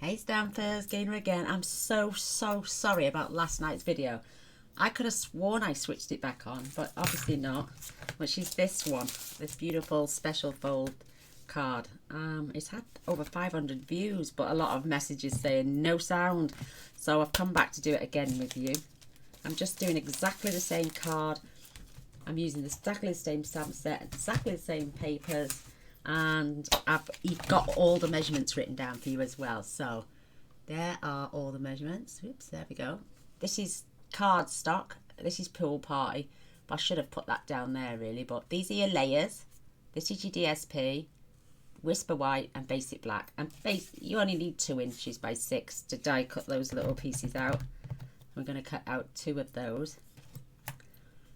Hey Stanfers, Gaynor again. I'm so sorry about last night's video. I could have sworn I switched it back on, but obviously not. Which is this one, this beautiful special fold card. It's had over 500 views, but a lot of messages saying no sound. So I've come back to do it again with you. I'm just doing exactly the same card. I'm using exactly the same stamp set, exactly the same papers. And I've got all the measurements written down for you as well. So there are all the measurements. Oops, there we go. This is card stock. This is pool party. I should have put that down there really. But these are your layers. This is your DSP, Whisper White and Basic Black. And you only need 2 inches by 6 to die cut those little pieces out. I'm going to cut out 2 of those.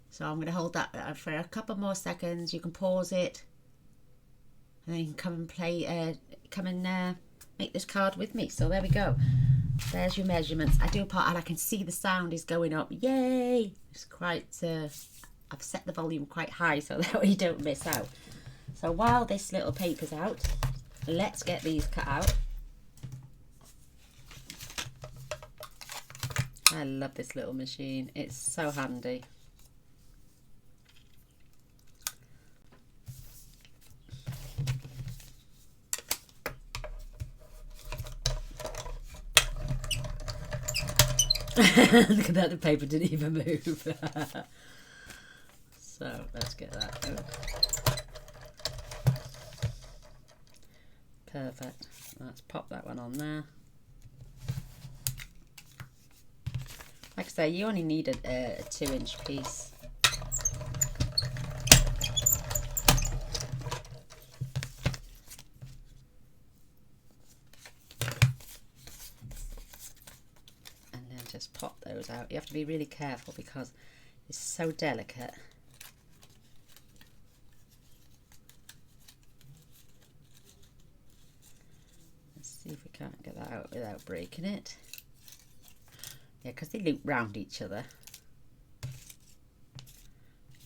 So I'm going to hold that for a couple more seconds. You can pause it. And then you can come and play, make this card with me. So there we go. There's your measurements. I do part, and I can see the sound is going up. Yay! It's quite, I've set the volume quite high so that way you don't miss out. So while this little paper's out, let's get these cut out. I love this little machine. It's so handy. Look at that, the paper didn't even move. So let's get that out. Perfect. Let's pop that one on there. Like I say, you only need a 2-inch piece. Just pop those out. You have to be really careful because it's so delicate. Let's see if we can't get that out without breaking it. Yeah, because they loop round each other.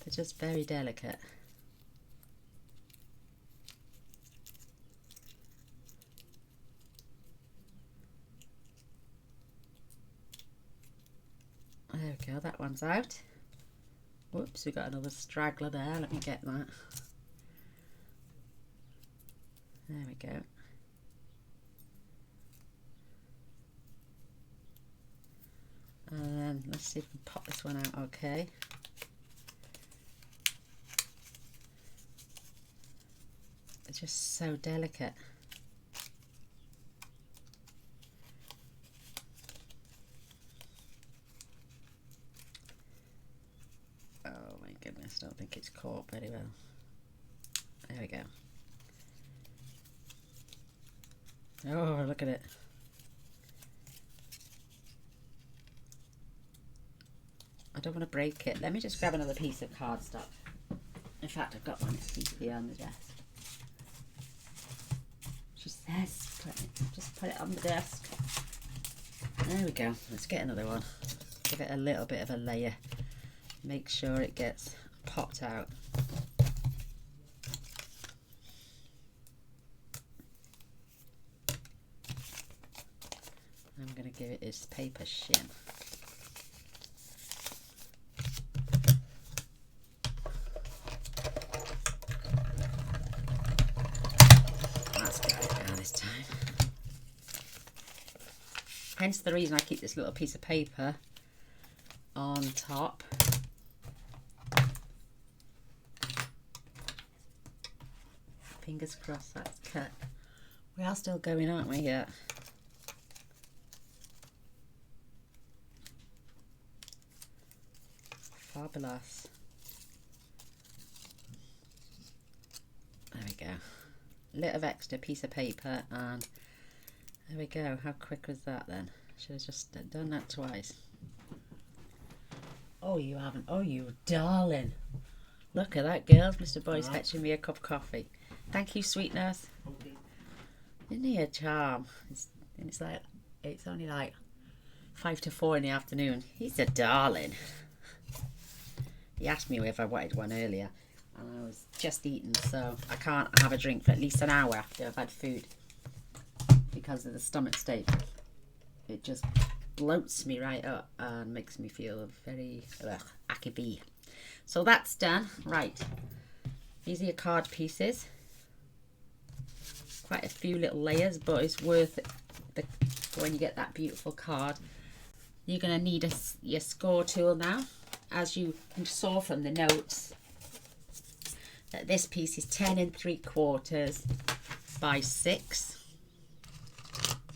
They're just very delicate. There we go, that one's out. Whoops, we got another straggler there. Let me get that. There we go. And then let's see if we can pop this one out okay. It's just so delicate. Oh my goodness, I don't think it's caught very well. There we go. Oh, look at it. I don't want to break it. Let me just grab another piece of cardstock. In fact, I've got one here on the desk. She says, just put it on the desk. There we go. Let's get another one. Give it a little bit of a layer. Make sure it gets popped out. I'm going to give it its paper shim. That's got it now this time. Hence the reason I keep this little piece of paper on top. Fingers crossed that's cut. We are still going, aren't we, yet? Fabulous. There we go. A little extra piece of paper and there we go. How quick was that then? Should have just done that twice. Oh, you haven't. Oh, you darling. Look at that, girls. Mr. Boy's fetching me a cup of coffee. Thank you, sweet nurse. Isn't he a charm? It's only like 5 to 4 in the afternoon. He's a darling. He asked me if I wanted one earlier, and I was just eating, so I can't have a drink for at least an hour after I've had food. because of the stomach staple. It just bloats me right up and makes me feel very achy. So that's done. Right, these are your card pieces. Quite a few little layers, but it's worth it when you get that beautiful card. You're going to need your score tool now. As you saw from the notes, that this piece is 10 3/4 by 6,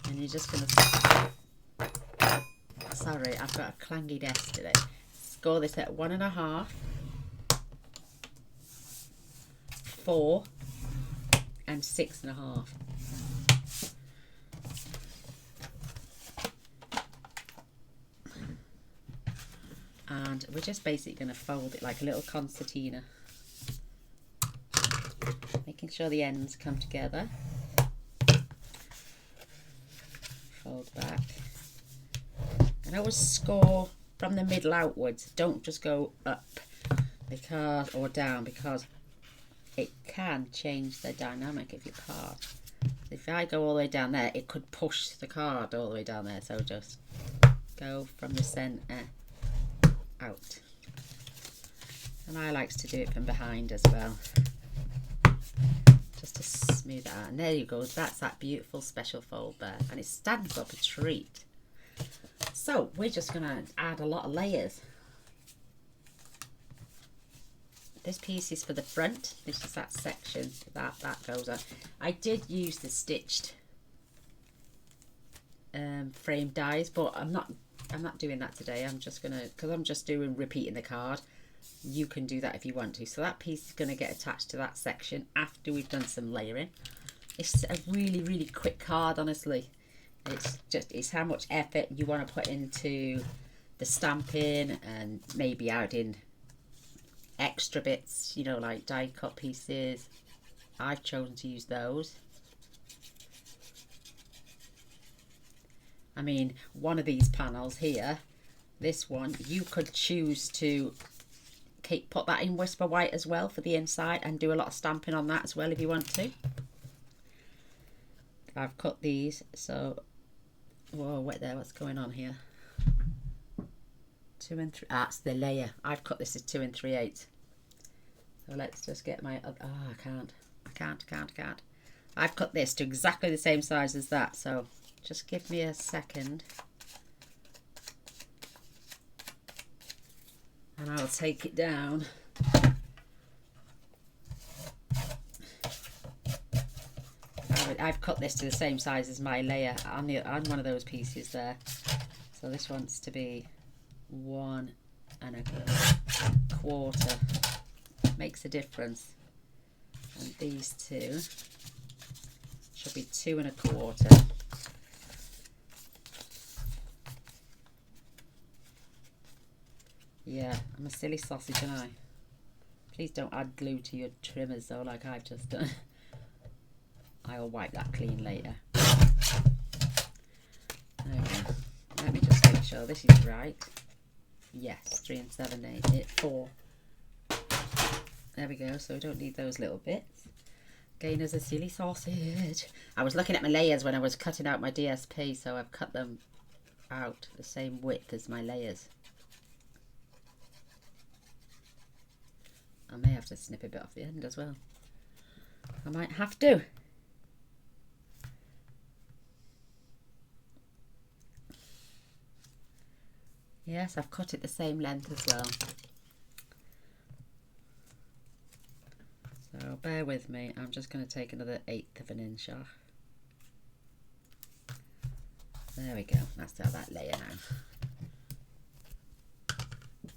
and you're just going to, sorry, I've got a clangy desk today. Score this at 1.5, 4 and 6.5. And we're just basically going to fold it like a little concertina, making sure the ends come together. Fold back. And always score from the middle outwards. Don't just go up or down, because it can change the dynamic of your card. If I go all the way down there, it could push the card all the way down there. So just go from the centre out. And I like to do it from behind as well, just to smooth it out. And there you go, that's that beautiful special fold there, and it stands up a treat. So we're just going to add a lot of layers. This piece is for the front. This is that section that goes on. I did use the stitched frame dies, but I'm not doing that today. I'm just gonna, because I'm just doing repeating the card. You can do that if you want to. So that piece is going to get attached to that section after we've done some layering. It's a really quick card, honestly. It's how much effort you want to put into the stamping, and maybe adding extra bits, you know, like die cut pieces. I've chosen to use those. I mean, one of these panels here, this one, you could choose to put that in Whisper White as well for the inside, and do a lot of stamping on that as well if you want to. I've cut these, so, whoa, wait there, what's going on here? 2 and 3, that's the layer. I've cut this as 2 3/8. So let's just get my, I can't. I've cut this to exactly the same size as that, so just give me a second. And I'll take it down. I've cut this to the same size as my layer on one of those pieces there. So this wants to be 1 1/4. Makes a difference. And these two should be 2 1/4. Yeah, I'm a silly sausage, and I. Please don't add glue to your trimmers though, like I've just done. I'll wipe that clean later. There we go. Let me just make sure this is right. Yes, 3 and 7, 8, 4. There we go, so we don't need those little bits. Gaynor's a silly sausage. I was looking at my layers when I was cutting out my DSP, so I've cut them out the same width as my layers. I may have to snip a bit off the end as well. I might have to. Yes, I've cut it the same length as well. So bear with me, I'm just going to take another 1/8 of an inch off. There we go, that's that layer now.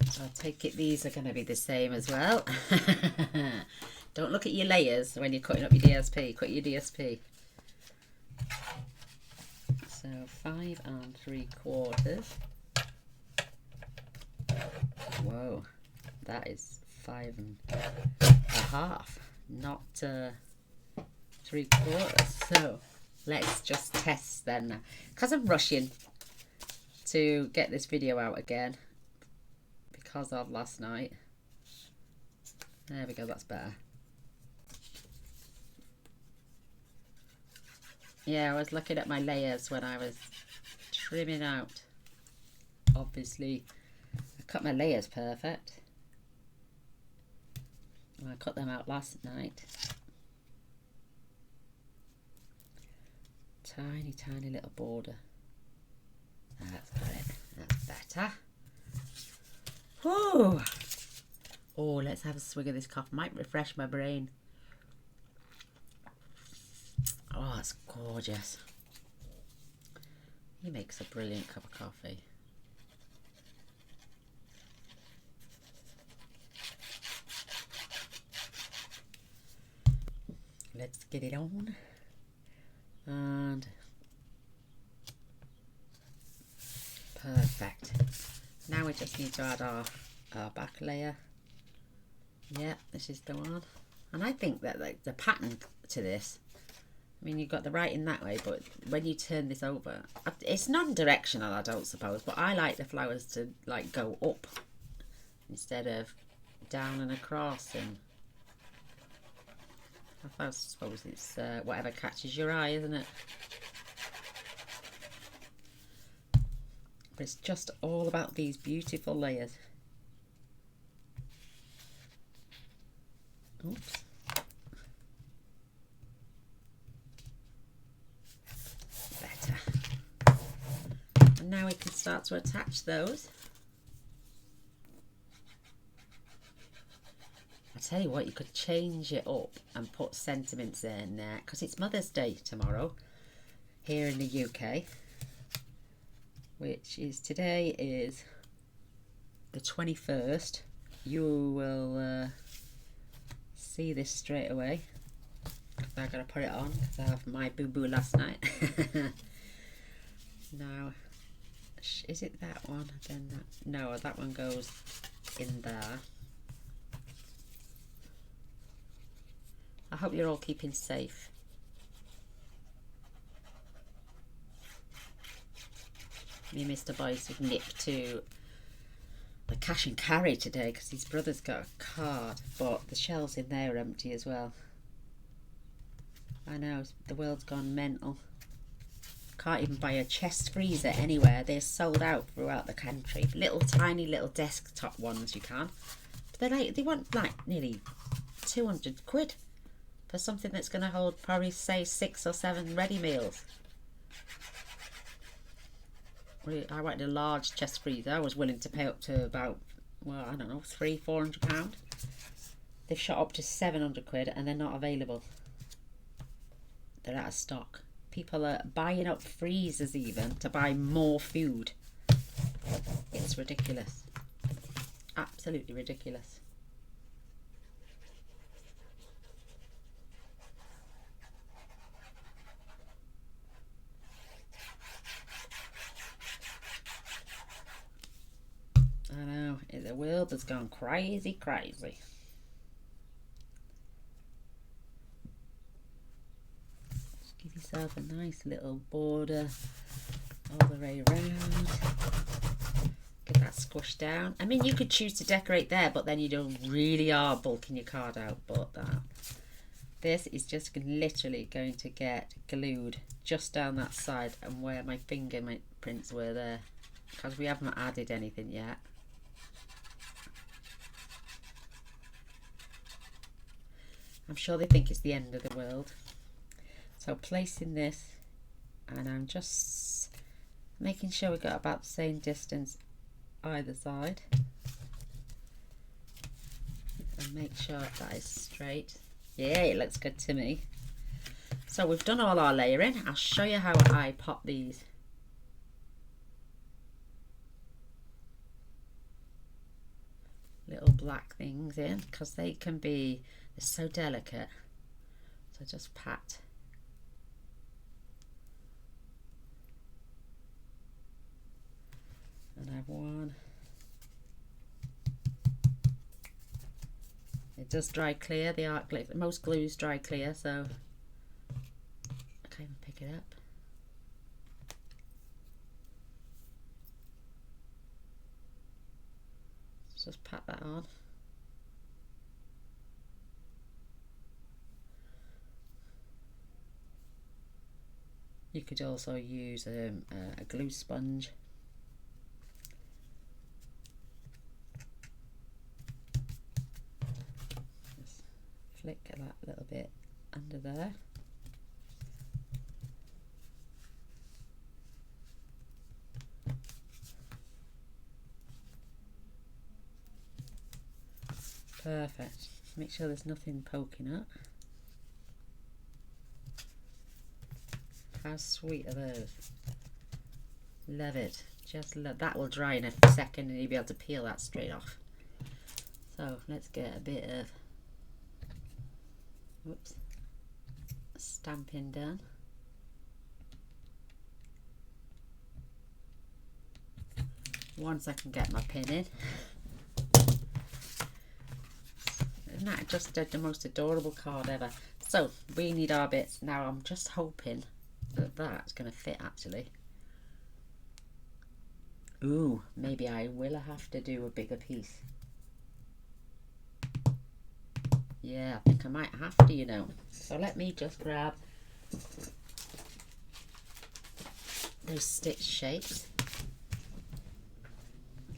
So I take it these are going to be the same as well. Don't look at your layers when you're cutting up your DSP, cut your DSP. So 5 3/4. Whoa, that is 5 1/2, not 3/4. So let's just test then, because I'm rushing to get this video out again because of last night. There we go, that's better. Yeah, I was looking at my layers when I was trimming out. Obviously, I cut my layers perfect. I cut them out last night. Tiny, tiny little border. That's got it. That's better. Whew. Oh, let's have a swig of this coffee. Might refresh my brain. Oh, it's gorgeous. He makes a brilliant cup of coffee. Let's get it on. And perfect. Now we just need to add our back layer. Yeah, this is the one. And I think that like the pattern to this, I mean, you've got the writing that way, but when you turn this over, it's non-directional, I don't suppose, but I like the flowers to like go up instead of down and across. And I suppose it's whatever catches your eye, isn't it? But it's just all about these beautiful layers. Oops. Better. And now we can start to attach those. I tell you what, you could change it up and put sentiments in there, because it's Mother's Day tomorrow here in the UK, which is today is the 21st. You will see this straight away. I'm going to put it on because I have my boo-boo last night. Now, is it that one? Then that, no, that one goes in there. I hope you're all keeping safe. Me and Mr. Boyce have nipped to the cash and carry today because his brother's got a card, but the shelves in there are empty as well. I know, the world's gone mental. Can't even buy a chest freezer anywhere. They're sold out throughout the country. Little tiny little desktop ones you can. But they want like nearly 200 quid for something that's going to hold probably say 6 or 7 ready meals. I wanted a large chest freezer. I was willing to pay up to about, well, I don't know, £300-400. They've shot up to 700 quid and they're not available. They're out of stock. People are buying up freezers even to buy more food. It's ridiculous. Absolutely ridiculous. I know, the world has gone crazy, crazy. Just give yourself a nice little border all the way around. Get that squished down. I mean, you could choose to decorate there, but then you don't really are bulking your card out. But this is just literally going to get glued just down that side and where my fingerprints were there, because we haven't added anything yet. I'm sure they think it's the end of the world. So placing this, and I'm just making sure we've got about the same distance either side. And make sure that is straight. Yeah, it looks good to me. So we've done all our layering. I'll show you how I pop these. Little black things in, because they can be, they're so delicate. So just pat. And I have one. It does dry clear, the art glue. Most glues dry clear, so I can't even pick it up. Just pat that on. You could also use a glue sponge. Just flick that little bit under there. Perfect. Make sure there's nothing poking up. How sweet are those? Love it. Just love that. Will dry in a second and you'll be able to peel that straight off. So let's get a bit of stamping done. Once I can get my pin in. Isn't that just the most adorable card ever? So we need our bits. Now I'm just hoping that that's going to fit actually. Ooh, maybe I will have to do a bigger piece. Yeah, I think I might have to, you know. So let me just grab those stitch shapes.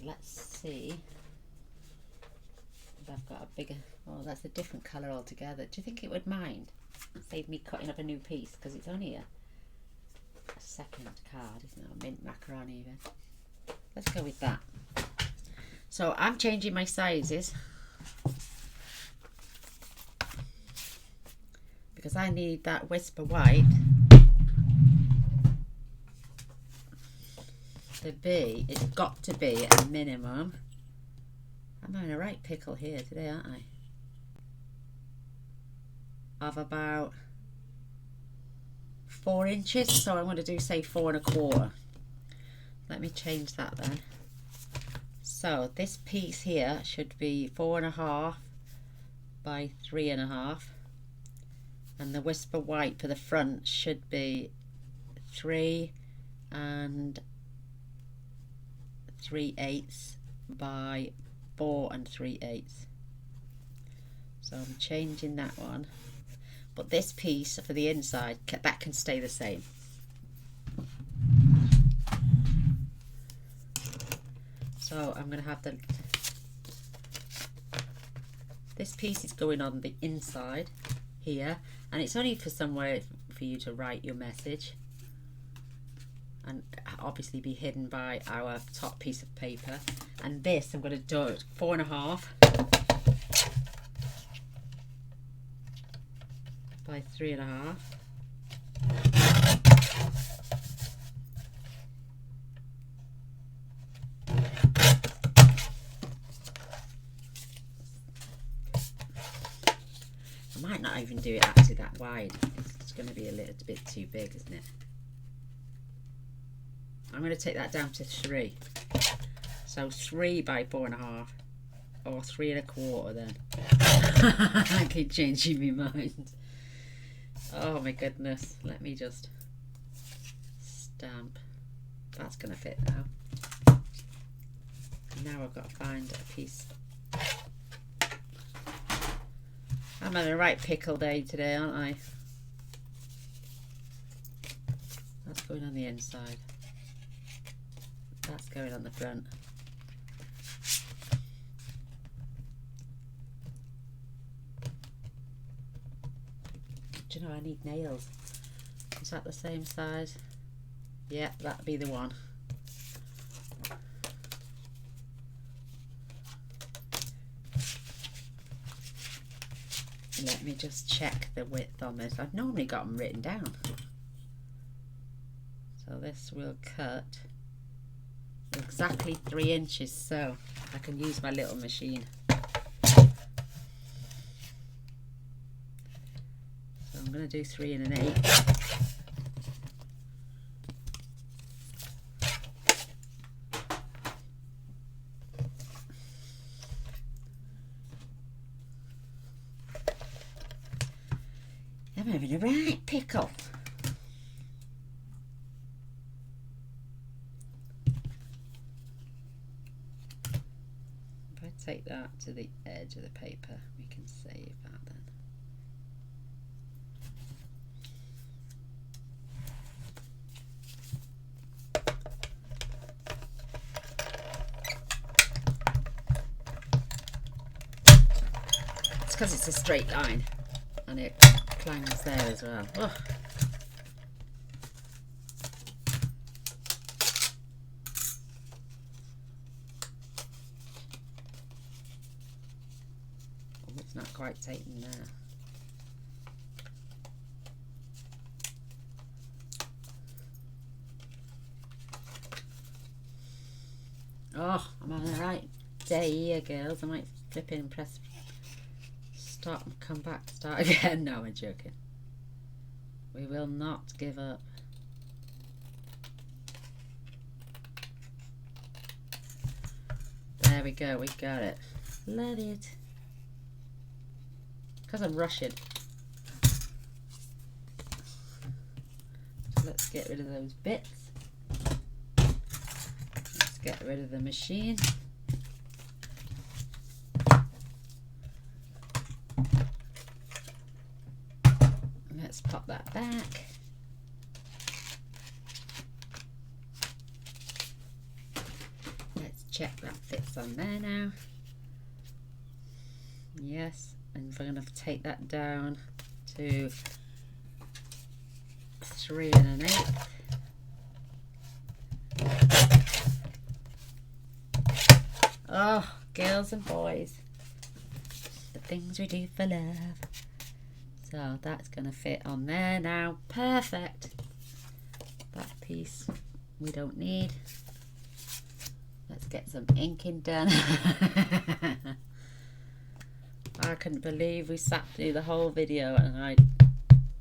Let's see if I've got a bigger... Oh, that's a different colour altogether. Do you think it would mind? Save me cutting up a new piece, because it's only a second card, isn't it? A mint macaroni even. Let's go with that. So I'm changing my sizes because I need that Whisper White to be, it's got to be a minimum. I'm in a right pickle here today, aren't I? Of about 4 inches, so I'm going to do say 4 1/4. Let me change that then. So this piece here should be 4 1/2 by 3 1/2, and the Whisper White for the front should be 3 3/8 by 4 3/8. So I'm changing that one, but this piece for the inside, that can stay the same. So I'm going to have this piece is going on the inside here, and it's only for somewhere for you to write your message, and obviously be hidden by our top piece of paper. And this I'm going to do it 4 1/2 by 3 1/2. I might not even do it actually that wide. It's going to be a little bit too big, isn't it? I'm going to take that down to 3. So 3 by 4 1/2, or 3 1/4 then. I keep changing my mind. Oh my goodness. Let me just stamp. That's going to fit now. Now I've got to find a piece. I'm having a right pickle day today, aren't I? That's going on the inside. That's going on the front. Do you know I need nails? Is that the same size? Yeah, that'd be the one. Let me just check the width on this. I've normally got them written down. So this will cut exactly 3 inches, so I can use my little machine. So I'm going to do 3 1/8. I'm having a right pickle. If I take that to the edge of the paper, we can save that then. because it's a straight line and it clangs there as well. Oh. It's not quite tightened there. Oh, I'm on the right day here, girls. I might flip in and press stop and come back, start again. No, I'm joking. We will not give up. There we go, we got it. Love it. Because I'm rushing. So let's get rid of those bits. Let's get rid of the machine. Let's pop that back. Let's check that fits on there now. Yes, and we're going to take that down to 3 1/8. Oh, girls and boys, the things we do for love. So that's going to fit on there now. Perfect. That piece we don't need. Let's get some inking done. I couldn't believe we sat through the whole video, and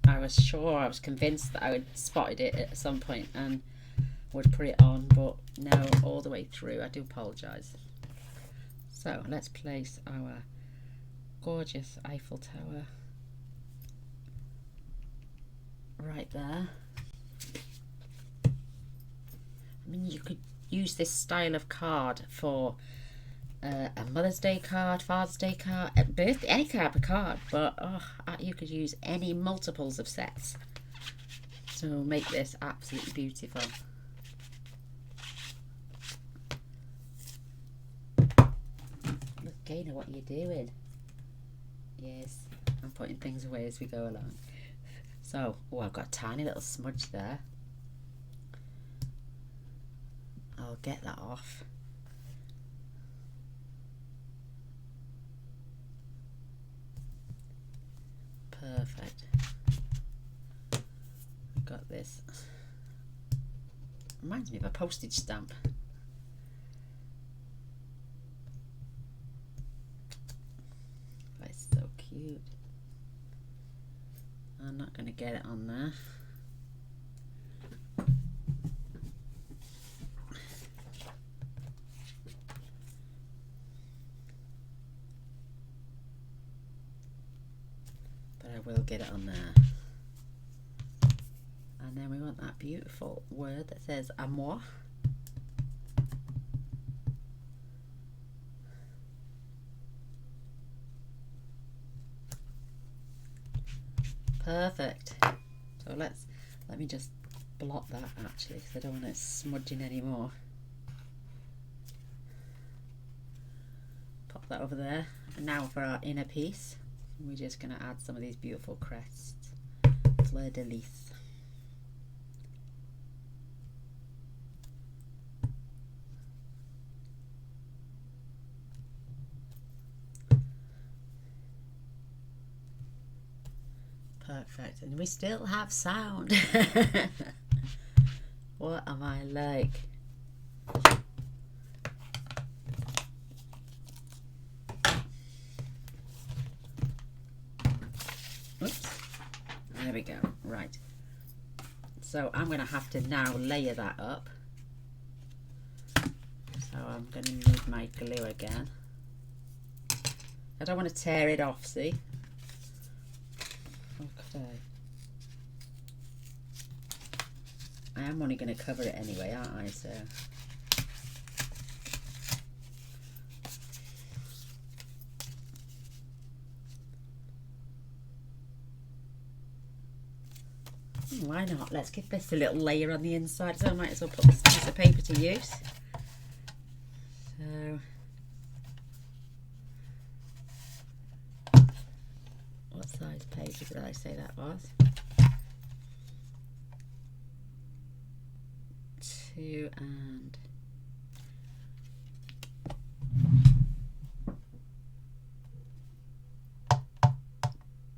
I was sure, I was convinced that I would spotted it at some point and would put it on, but no, all the way through. I do apologise. So let's place our gorgeous Eiffel Tower right there. I mean, you could use this style of card for a Mother's Day card, Father's Day card, a birthday, any type of card, but you could use any multiples of sets to make this absolutely beautiful. Look, Gaynor, what are you doing? Yes, I'm putting things away as we go along. So, oh, I've got a tiny little smudge there. I'll get that off. Perfect. I've got this. Reminds me of a postage stamp. That's so cute. I'm not going to get it on there. But I will get it on there. And then we want that beautiful word that says amour. Perfect. So let me just blot that actually, because I don't want it smudging anymore. Pop that over there. And now for our inner piece, we're just going to add some of these beautiful crests. Fleur de lis. Perfect, and we still have sound. What am I like? Oops. There we go. Right. So I'm going to have to now layer that up. So I'm going to need my glue again. I don't want to tear it off, see? Okay. I am only going to cover it anyway, aren't I? So why not? Let's give this a little layer on the inside, so I might as well put this piece of paper to use. So What size paper did I say that was? 2 and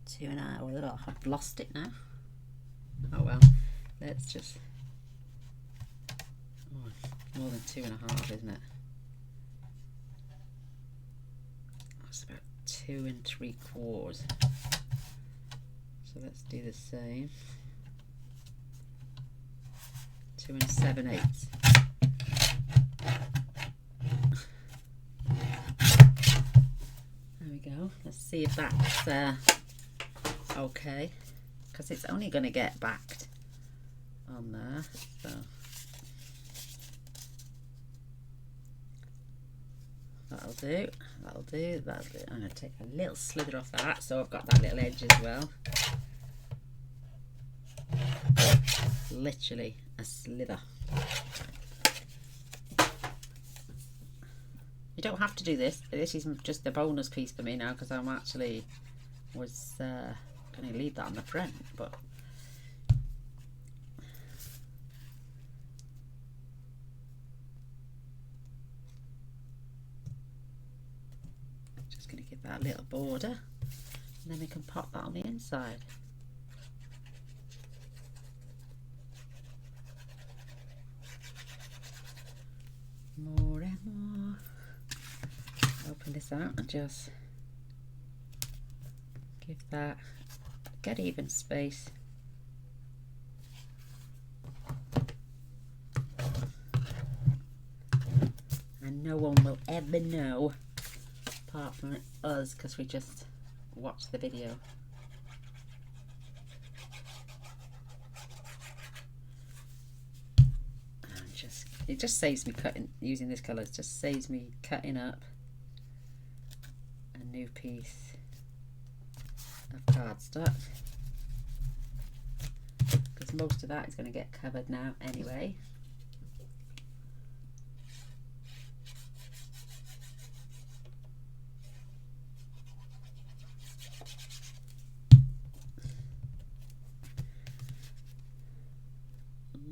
2.5. Oh, look, I've lost it now. Oh well, let's just. Oh, more than 2.5, isn't it? That's about 2 3/4. So let's do the same. 2 7/8. There we go. Let's see if that's okay, because it's only going to get backed on there. So that'll do. That'll do. That'll do. I'm going to take a little slither off that, so I've got that little edge as well. Literally a slither. You don't have to do this. This is just a bonus piece for me now, because I'm actually was going to leave that on the front, but just going to give that a little border, and then we can pop that on the inside. More and more. Open this out and just give that a good even space. And no one will ever know apart from us, because we just watch the video. It just saves me cutting, using this colour, it just saves me cutting up a new piece of cardstock, because most of that is going to get covered now anyway.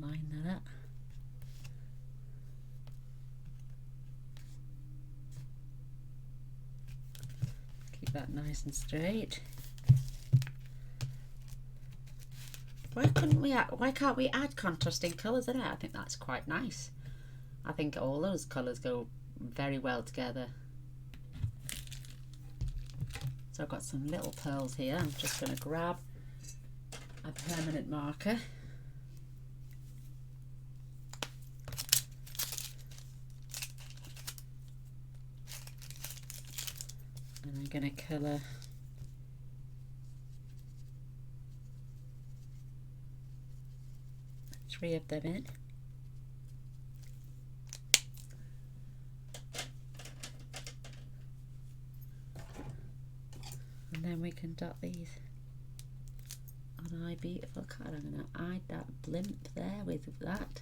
Line that up. That nice and straight. Why can't we add contrasting colours in it? I think that's quite nice. I think all those colours go very well together. So I've got some little pearls here. I'm just going to grab a permanent marker. And I'm going to colour three of them in. And then we can dot these on our beautiful card. I'm going to hide that blimp there with that.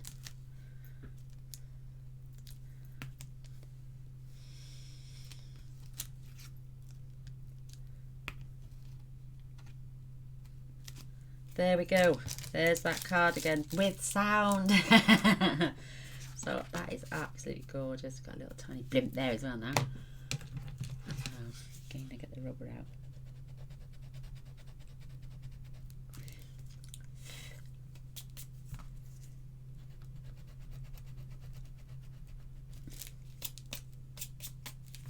There we go. There's that cardigan with sound. So that is absolutely gorgeous. Got a little tiny blimp there as well now. Going to get the rubber out.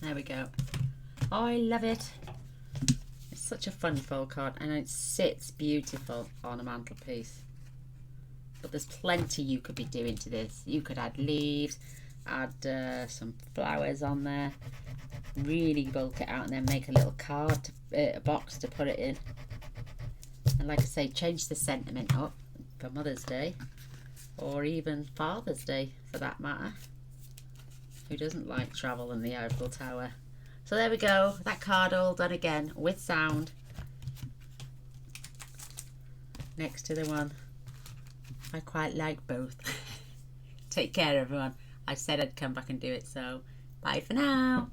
There we go. Oh, I love it. Such a fun fold card, and it sits beautiful on a mantelpiece. But there's plenty you could be doing to this. You could add leaves, add some flowers on there, really bulk it out, and then make a little card, a box to put it in. And like I say, change the sentiment up for Mother's Day, or even Father's Day for that matter. Who doesn't like travel in the Eiffel Tower? So there we go, that card all done again with sound, next to the one. I quite like both. Take care everyone. I said I'd come back and do it, so bye for now.